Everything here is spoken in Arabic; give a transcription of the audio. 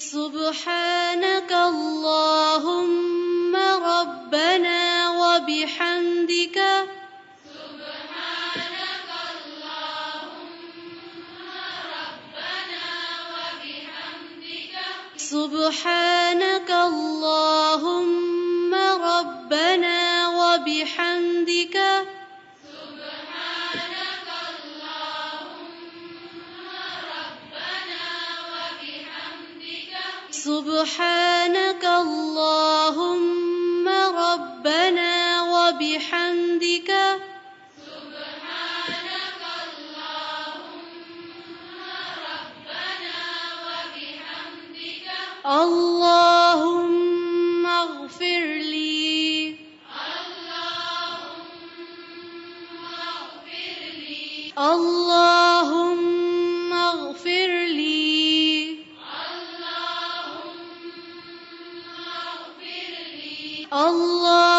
سبحانك اللهم ربنا وبحمدك سبحانك اللهم ربنا وبحمدك سبحانك اللهم ربنا وبحمدك اللهم اغفر لي اللهم اغفر لي الله